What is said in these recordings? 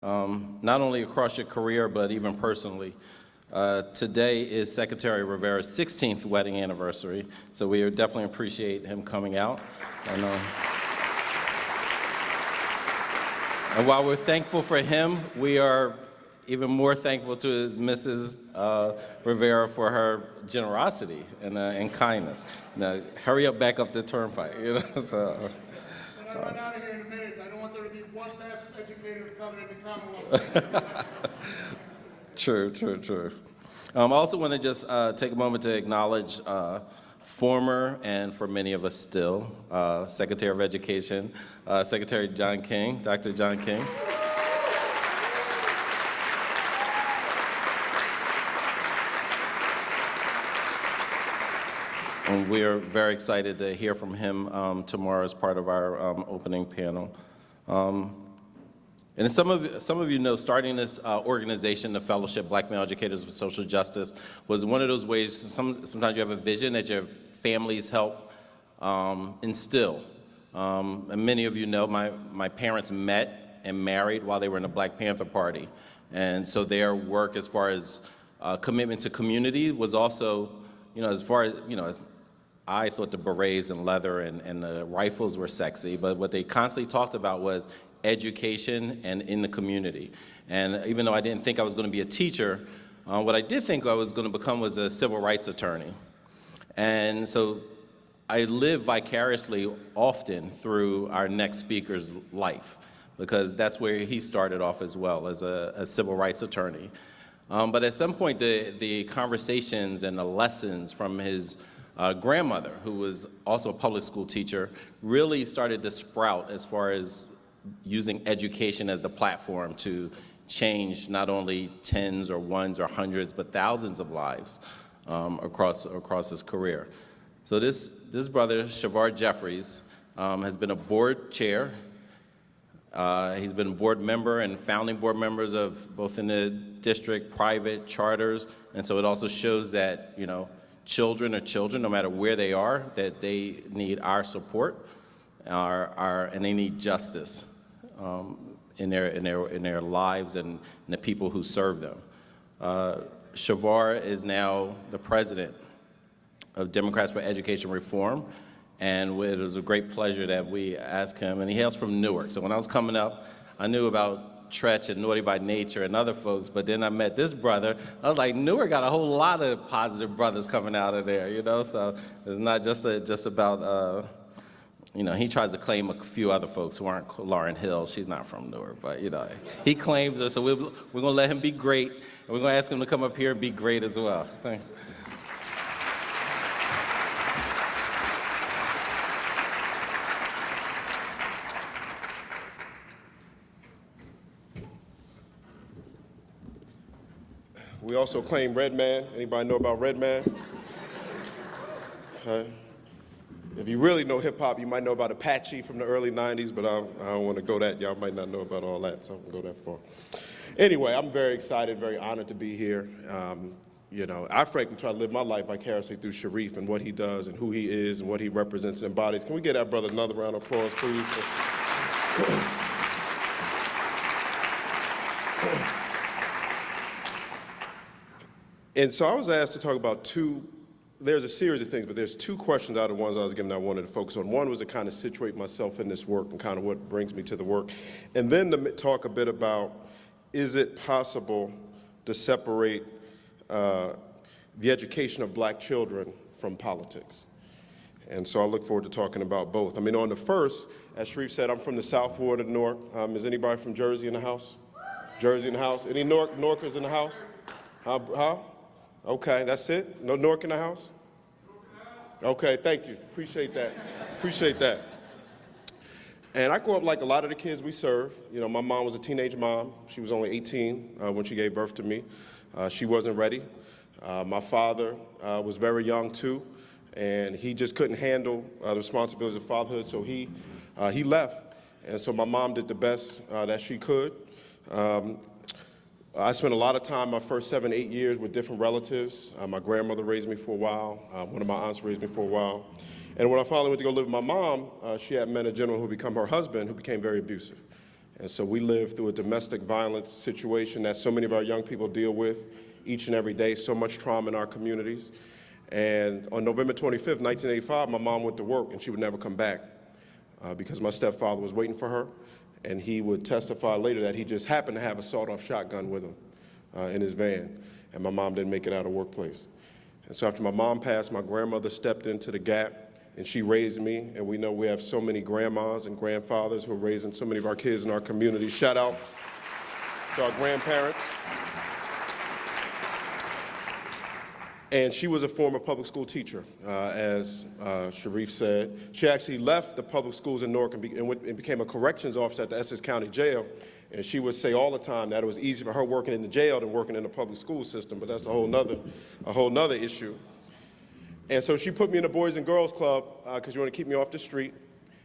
not only across your career, but even personally. Today is Secretary Rivera's 16th wedding anniversary, so we definitely appreciate him coming out. And while we're thankful for him, we are even more thankful to Mrs. Rivera for her generosity and kindness. Now, hurry up back up the turnpike, you know. So. When I run out of here in a minute, I don't want there to be one less educator coming in the Commonwealth. True. I also want to just take a moment to acknowledge former, and for many of us still, Secretary of Education, Secretary John King, Dr. John King. And we are very excited to hear from him tomorrow as part of our opening panel. And some of you know, starting this organization, the Fellowship Black Male Educators for Social Justice, was one of those ways. Sometimes you have a vision that your families help instill. And many of you know my parents met and married while they were in the Black Panther Party. And so their work as far as commitment to community was also, as far as, as I thought the berets and leather and the rifles were sexy, but what they constantly talked about was education and in the community. And even though I didn't think I was going to be a teacher, what I did think I was going to become was a civil rights attorney. And so I live vicariously often through our next speaker's life, because that's where he started off as well, as a civil rights attorney. But at some point, the conversations and the lessons from his grandmother, who was also a public school teacher, really started to sprout as far as using education as the platform to change not only tens or ones or hundreds, but thousands of lives across his career. So this brother, Shavar Jeffries, has been a board chair. He's been a board member and founding board members of both in the district, private, charters, and so it also shows that, children are children, no matter where they are, that they need our support, and they need justice in their lives and the people who serve them. Shavar is now the president of Democrats for Education Reform, and it was a great pleasure that we asked him, and he hails from Newark. So when I was coming up, I knew about Tretch and Naughty by Nature and other folks, but then I met this brother. I was like, Newark got a whole lot of positive brothers coming out of there, so it's not just about, he tries to claim a few other folks who aren't Lauren Hill. She's not from Newark, but, he claims her, so we're going to let him be great, and we're going to ask him to come up here and be great as well. Thank you. We also claim Redman. Anybody know about Redman? Okay. If you really know hip hop, you might know about Apache from the early 90s, but I don't want to go that. Y'all might not know about all that, so I won't go that far. Anyway, I'm very excited, very honored to be here. I frankly try to live my life vicariously through Sharif and what he does and who he is and what he represents and embodies. Can we give that brother another round of applause, please? And so I was asked to talk about there's a series of things, but there's two questions out of the ones I was given I wanted to focus on. One was to kind of situate myself in this work and kind of what brings me to the work. And then to talk a bit about, is it possible to separate the education of black children from politics? And so I look forward to talking about both. I mean, on the first, as Sharif said, I'm from the South Ward of Newark. Is anybody from Jersey in the house? Jersey in the house? Any Newarkers in the house? Huh? Okay, that's it? No Newark in the house? Okay, thank you. Appreciate that. And I grew up like a lot of the kids we serve. My mom was a teenage mom. She was only 18 when she gave birth to me. She wasn't ready. My father was very young too, and he just couldn't handle the responsibilities of fatherhood, so he left. And so my mom did the best that she could. I spent a lot of time, my first 7, 8 years, with different relatives. My grandmother raised me for a while. One of my aunts raised me for a while. And when I finally went to go live with my mom, she had met a gentleman who became her husband, who became very abusive. And so we lived through a domestic violence situation that so many of our young people deal with each and every day, so much trauma in our communities. And on November 25th, 1985, my mom went to work and she would never come back because my stepfather was waiting for her. And he would testify later that he just happened to have a sawed-off shotgun with him in his van. And my mom didn't make it out of the workplace. And so after my mom passed, my grandmother stepped into the gap and she raised me. And we know we have so many grandmas and grandfathers who are raising so many of our kids in our community. Shout out to our grandparents. And she was a former public school teacher, as Sharif said. She actually left the public schools in Newark and became a corrections officer at the Essex County Jail. And she would say all the time that it was easier for her working in the jail than working in the public school system, but that's a whole nother issue. And so she put me in the Boys and Girls Club because she wanted to keep me off the street.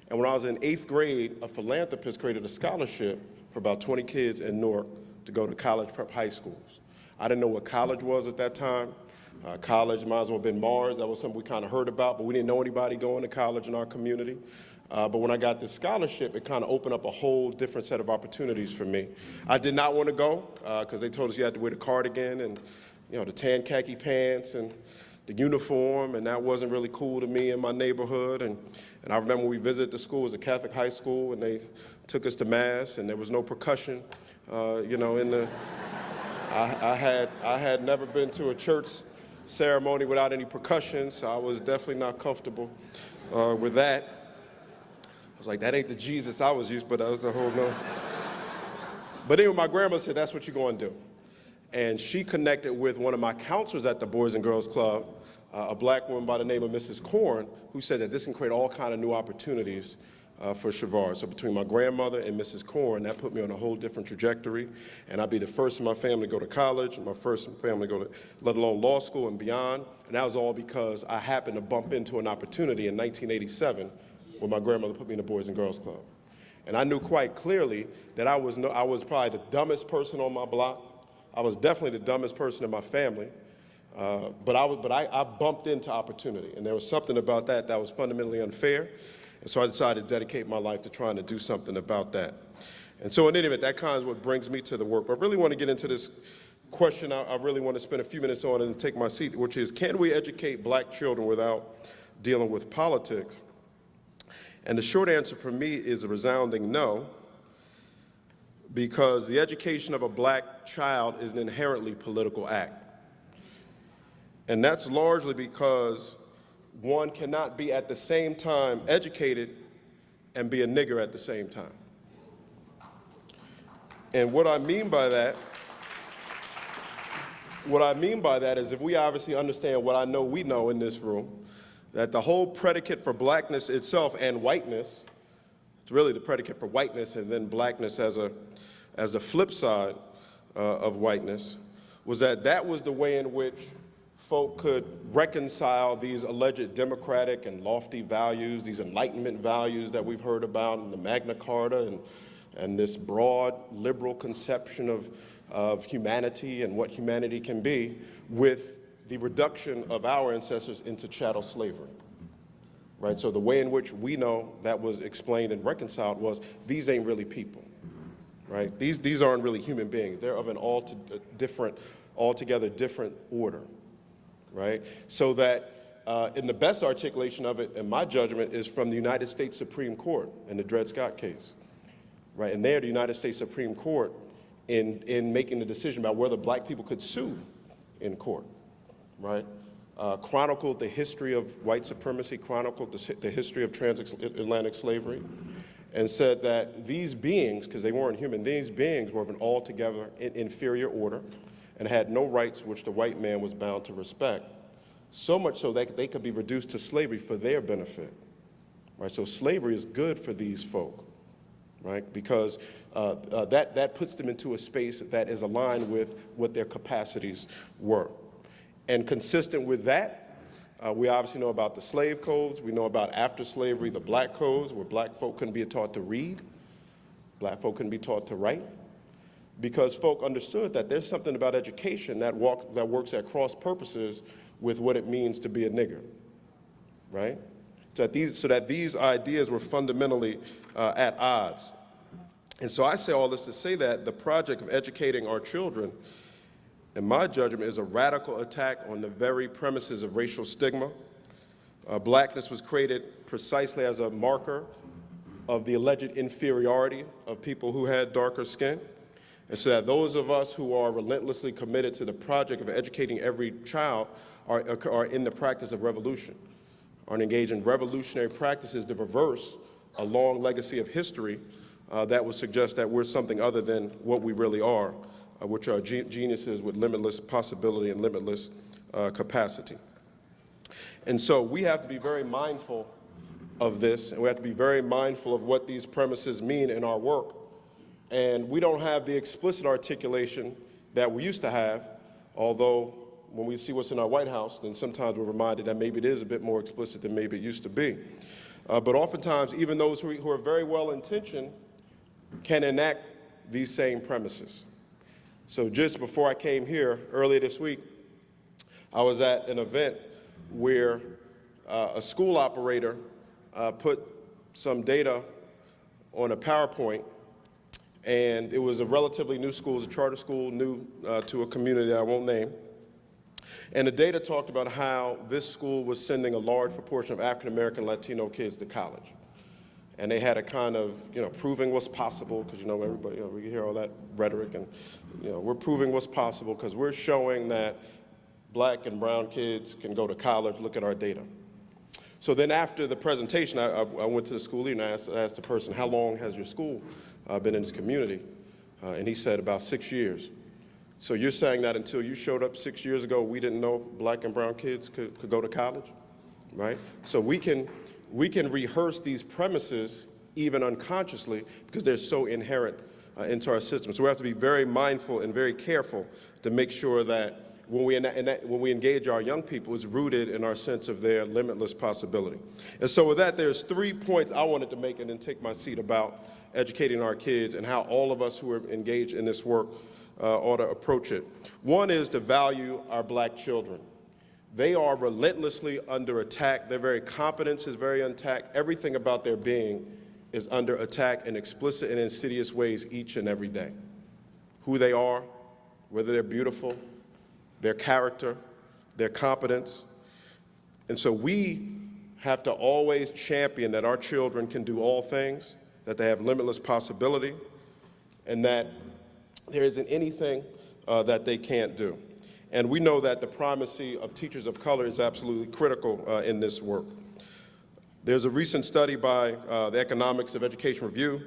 And when I was in 8th grade, a philanthropist created a scholarship for about 20 kids in Newark to go to college prep high schools. I didn't know what college was at that time. College might as well have been Mars. That was something we kind of heard about, but we didn't know anybody going to college in our community. But when I got this scholarship, it kind of opened up a whole different set of opportunities for me. I did not want to go because they told us you had to wear the cardigan and the tan khaki pants and the uniform, and that wasn't really cool to me in my neighborhood. And I remember we visited the school. It was a Catholic high school, and they took us to Mass, and there was no percussion, in the. I had never been to a church ceremony without any percussion, so I was definitely not comfortable with that. I was like, that ain't the Jesus I was used, but that was a whole nother. But anyway, my grandma said, that's what you're going to do. And she connected with one of my counselors at the Boys and Girls Club, a black woman by the name of Mrs. Korn, who said that this can create all kind of new opportunities for Shavar. So between my grandmother and Mrs. Korn, that put me on a whole different trajectory. And I'd be the first in my family to go to college, my first family to go to, let alone law school and beyond. And that was all because I happened to bump into an opportunity in 1987 when my grandmother put me in the Boys and Girls Club. And I knew quite clearly that I was probably the dumbest person on my block. I was definitely the dumbest person in my family. But I bumped into opportunity. And there was something about that was fundamentally unfair. And so I decided to dedicate my life to trying to do something about that. And so in any event, that kind of what brings me to the work. But I really want to get into this question I really want to spend a few minutes on and take my seat, which is, can we educate black children without dealing with politics? And the short answer for me is a resounding no, because the education of a black child is an inherently political act. And that's largely because one cannot be at the same time educated and be a nigger at the same time. And what I mean by that is if we obviously understand what I know we know in this room, that the whole predicate for blackness itself and whiteness, it's really the predicate for whiteness and then blackness as the flip side of whiteness, was that was the way in which folk could reconcile these alleged democratic and lofty values, these Enlightenment values that we've heard about in the Magna Carta and this broad liberal conception of humanity and what humanity can be, with the reduction of our ancestors into chattel slavery. Right? So the way in which we know that was explained and reconciled was, these ain't really people. Right? These aren't really human beings. They're of an altogether different order. Right? So that in the best articulation of it, in my judgment, is from the United States Supreme Court in the Dred Scott case. Right? And there, the United States Supreme Court, in making the decision about whether black people could sue in court, right, chronicled the history of white supremacy, chronicled the history of transatlantic slavery, and said that these beings, because they weren't human, these beings were of an altogether inferior order and had no rights which the white man was bound to respect, so much so that they could be reduced to slavery for their benefit. Right? So slavery is good for these folk, right? Because that puts them into a space that is aligned with what their capacities were. And consistent with that, we obviously know about the slave codes. We know about after slavery, the black codes, where black folk couldn't be taught to read. Black folk couldn't be taught to write. Because folk understood that there's something about education that works at cross purposes with what it means to be a nigger, right? So that these ideas were fundamentally at odds. And so I say all this to say that the project of educating our children, in my judgment, is a radical attack on the very premises of racial stigma. Blackness was created precisely as a marker of the alleged inferiority of people who had darker skin. And so that those of us who are relentlessly committed to the project of educating every child are in the practice of revolution, are engaged in revolutionary practices to reverse a long legacy of history that would suggest that we're something other than what we really are, which are geniuses with limitless possibility and limitless capacity. And so we have to be very mindful of this, and we have to be very mindful of what these premises mean in our work. And we don't have the explicit articulation that we used to have, although when we see what's in our White House, then sometimes we're reminded that maybe it is a bit more explicit than maybe it used to be. But oftentimes, even those who are very well-intentioned can enact these same premises. So just before I came here, earlier this week, I was at an event where a school operator put some data on a PowerPoint, and it was a relatively new school, it was a charter school, new to a community that I won't name. And the data talked about how this school was sending a large proportion of African-American Latino kids to college. And they had a kind of, proving what's possible, because, everybody, we hear all that rhetoric, and, we're proving what's possible because we're showing that black and brown kids can go to college, look at our data. So then after the presentation, I went to the school leader and I asked the person, how long has your school been in this community? And he said about 6 years. So you're saying that until you showed up 6 years ago, we didn't know black and brown kids could go to college, right? So we can rehearse these premises even unconsciously because they're so inherent into our system. So we have to be very mindful and very careful to make sure that when we engage our young people, it's rooted in our sense of their limitless possibility. And so with that, there's 3 points I wanted to make and then take my seat about educating our kids and how all of us who are engaged in this work ought to approach it. One is to value our black children. They are relentlessly under attack. Their very competence is very attacked. Everything about their being is under attack in explicit and insidious ways each and every day. Who they are, whether they're beautiful, their character, their competence. And so we have to always champion that our children can do all things, that they have limitless possibility, and that there isn't anything that they can't do. And we know that the primacy of teachers of color is absolutely critical in this work. There's a recent study by the Economics of Education Review,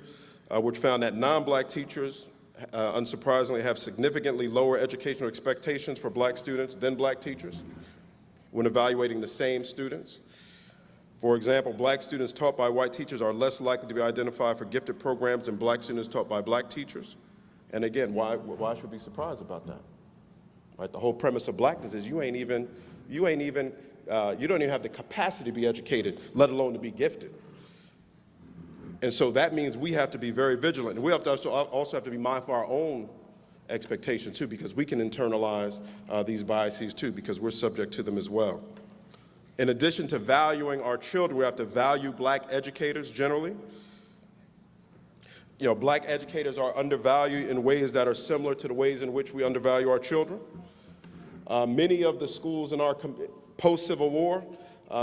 which found that non-black teachers, unsurprisingly, have significantly lower educational expectations for black students than black teachers when evaluating the same students. For example, black students taught by white teachers are less likely to be identified for gifted programs than black students taught by black teachers. And again, why should we be surprised about that? Right? The whole premise of blackness is you don't even have the capacity to be educated, let alone to be gifted. And so that means we have to be very vigilant. And we have to also have to be mindful of our own expectations too, because we can internalize these biases too, because we're subject to them as well. In addition to valuing our children, we have to value black educators generally. Black educators are undervalued in ways that are similar to the ways in which we undervalue our children. Many of the schools in our post-Civil War,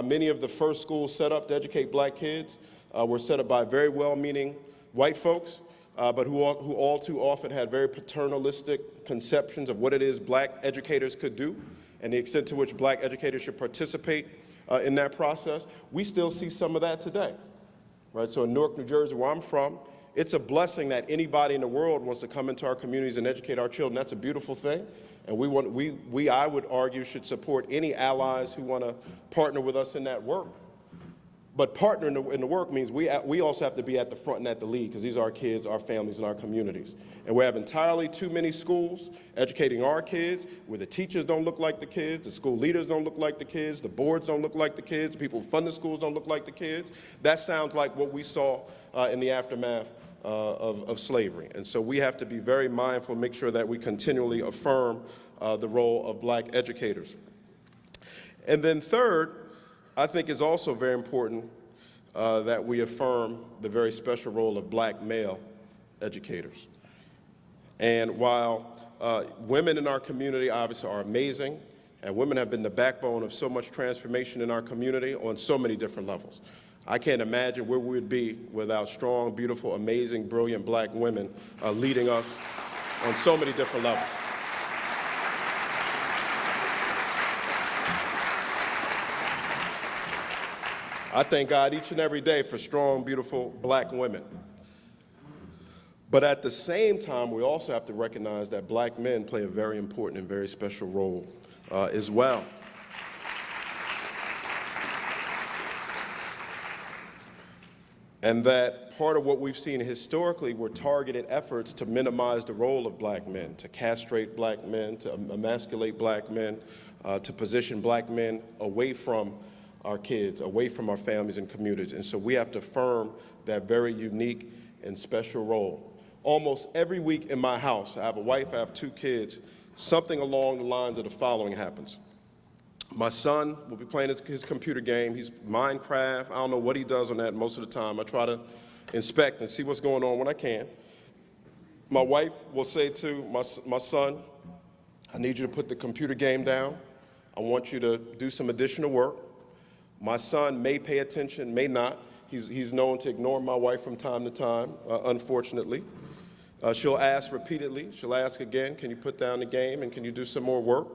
many of the first schools set up to educate black kids were set up by very well-meaning white folks, but who all too often had very paternalistic conceptions of what it is black educators could do and the extent to which black educators should participate in that process. We still see some of that today, right? So in Newark, New Jersey, where I'm from, it's a blessing that anybody in the world wants to come into our communities and educate our children. That's a beautiful thing. And I would argue, should support any allies who want to partner with us in that work. But partnering in the work means we also have to be at the front and at the lead, because these are our kids, our families, and our communities. And we have entirely too many schools educating our kids where the teachers don't look like the kids, the school leaders don't look like the kids, the boards don't look like the kids, the people who fund the schools don't look like the kids. That sounds like what we saw in the aftermath of slavery. And so we have to be very mindful, make sure that we continually affirm the role of black educators. And then third, I think it's also very important that we affirm the very special role of black male educators. And while women in our community obviously are amazing, and women have been the backbone of so much transformation in our community on so many different levels. I can't imagine where we would be without strong, beautiful, amazing, brilliant black women leading us on so many different levels. I thank God each and every day for strong, beautiful black women. But at the same time, we also have to recognize that black men play a very important and very special role as well. And that part of what we've seen historically were targeted efforts to minimize the role of black men, to castrate black men, to emasculate black men, to position black men away from our kids, away from our families and communities. And so we have to affirm that very unique and special role. Almost every week in my house, I have a wife, I have 2 kids, something along the lines of the following happens. My son will be playing his computer game. He's Minecraft. I don't know what he does on that most of the time. I try to inspect and see what's going on when I can. My wife will say to my son, I need you to put the computer game down. I want you to do some additional work. My son may pay attention, may not. He's known to ignore my wife from time to time, unfortunately. She'll ask repeatedly. She'll ask again, can you put down the game and can you do some more work?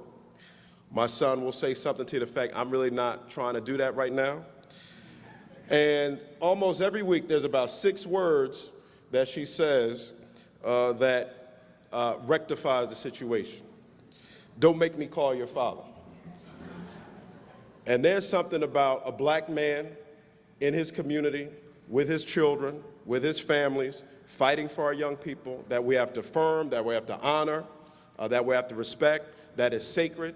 My son will say something to the effect, I'm really not trying to do that right now. And almost every week there's about 6 words that she says that rectifies the situation. Don't make me call your father. And there's something about a black man in his community, with his children, with his families, fighting for our young people that we have to affirm, that we have to honor, that we have to respect, that is sacred.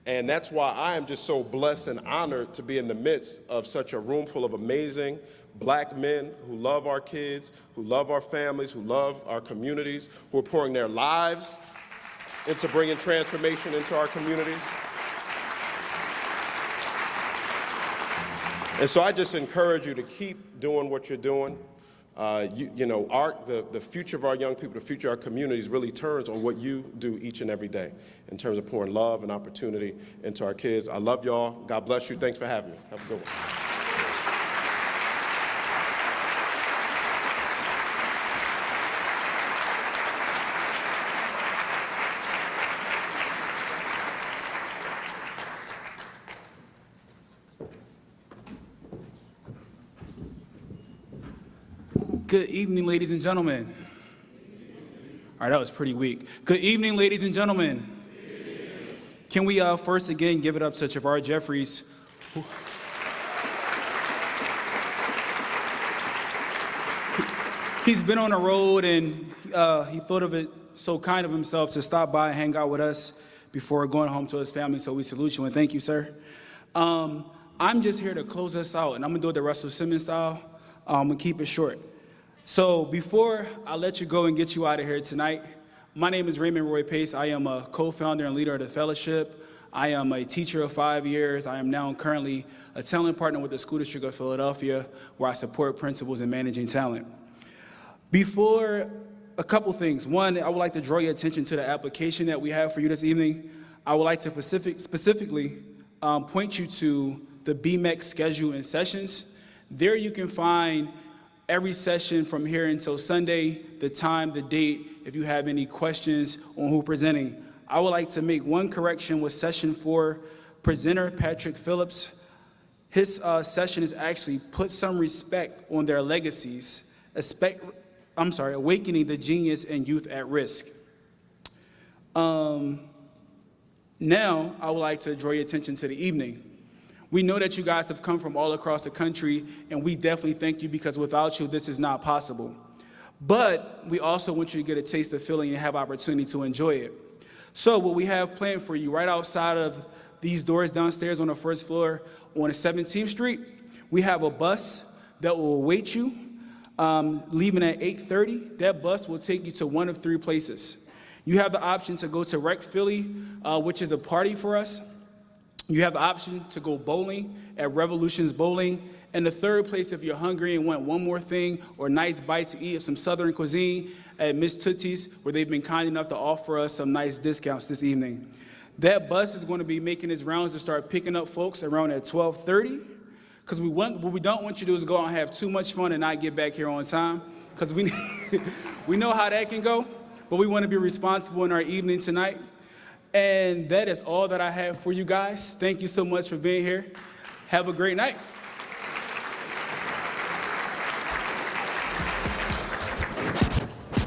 And that's why I am just so blessed and honored to be in the midst of such a room full of amazing black men who love our kids, who love our families, who love our communities, who are pouring their lives into bringing transformation into our communities. And so I just encourage you to keep doing what you're doing. The future of our young people, the future of our communities really turns on what you do each and every day in terms of pouring love and opportunity into our kids. I love y'all. God bless you. Thanks for having me. Have a good one. Good evening, ladies and gentlemen. All right, that was pretty weak. Good evening, ladies and gentlemen. Can we first again give it up to Javar Jeffries? He's been on the road and he thought of it so kind of himself to stop by and hang out with us before going home to his family, so we salute you and thank you, sir. I'm just here to close us out, and I'm gonna do it the Russell Simmons style and keep it short. So before I let you go and get you out of here tonight, my name is Raymond Roy Pace. I am a co-founder and leader of the fellowship. I am a teacher of 5 years. I am now currently a talent partner with the School District of Philadelphia, where I support principals in managing talent. Before, a couple things. One, I would like to draw your attention to the application that we have for you this evening. I would like to specifically point you to the BMEC schedule and sessions. There you can find every session from here until Sunday, the time, the date, if you have any questions on who's presenting. I would like to make one correction with session 4, presenter Patrick Phillips. His session is actually Put Some Respect on Their Legacies, Awakening the Genius and Youth at Risk. Now, I would like to draw your attention to the evening. We know that you guys have come from all across the country, and we definitely thank you, because without you, this is not possible. But we also want you to get a taste of Philly and have opportunity to enjoy it. So what we have planned for you right outside of these doors downstairs on the first floor on 17th Street, we have a bus that will await you, leaving at 8:30. That bus will take you to one of 3 places. You have the option to go to Rec Philly, which is a party for us. You have the option to go bowling at Revolutions Bowling, And the third place, if you're hungry and want one more thing or a nice bite to eat of some Southern cuisine at Miss Tootsie's, where they've been kind enough to offer us some nice discounts this evening. That bus is going to be making its rounds to start picking up folks around at 12:30, because what we don't want you to do is go out and have too much fun and not get back here on time, because we know how that can go, but we want to be responsible in our evening tonight. And that is all that I have for you guys. Thank you so much for being here. Have a great night.